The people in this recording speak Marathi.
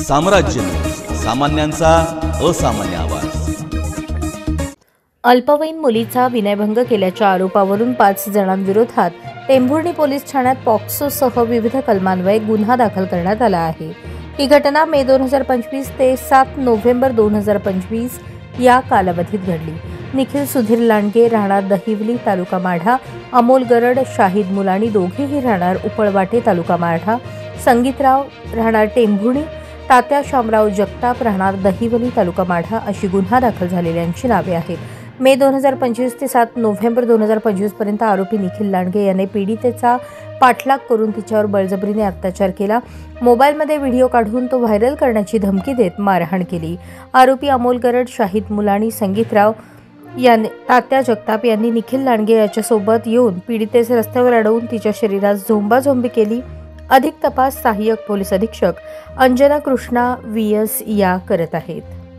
साम्राज्य, सामान्यांचा असामान्य आवाज। अल्पवयीन मुलीचा विनयभंग केल्याच्या आरोपावरून 5 जणांविरोधात टेंभुर्णी पोलीस ठाण्यात पॉक्सोसह विविध कलमान्वये गुन्हा दाखल करण्यात आला आहे। ही घटना मे 2025 ते 7 नोव्हेंबर 2025 या कालावधीत घडली। निखिल सुधीर लांडगे राहणार दहिवली तालुका माढा, अमोल गरड शाहिद मुलानी दोघेही राहणार उपळवाटे तालुका माढा, संगीतराव राहणार टेंभुर्णी, तात्या शामराव जगताप राहणार दहिवली तालुका माढा अशी गुन्हा दाखल झालेल्यांची नावे आहेत। मे 2025 ते 7 नोव्हेंबर 2025 पर्यंत आरोपी निखिल लांडगे याने पीडितेचा पाठलाग करून तिच्यावर बळजबरीने अत्याचार केला। मोबाईलमध्ये व्हिडिओ काढून तो व्हायरल करण्याची धमकी देत मारहाण केली। आरोपी अमोल गरड, शाहिद मुलानी, संगीतराव याने तात्या जगताप यांनी निखिल लांडगे याच्यासोबत येऊन पीडितेचे रस्त्यावर अडवून तिच्या शरीरात झोंबाझोंबी केली। अधिक तपास सहाय्यक पोलीस अधीक्षक अंजना कृष्णा VS या करत आहेत।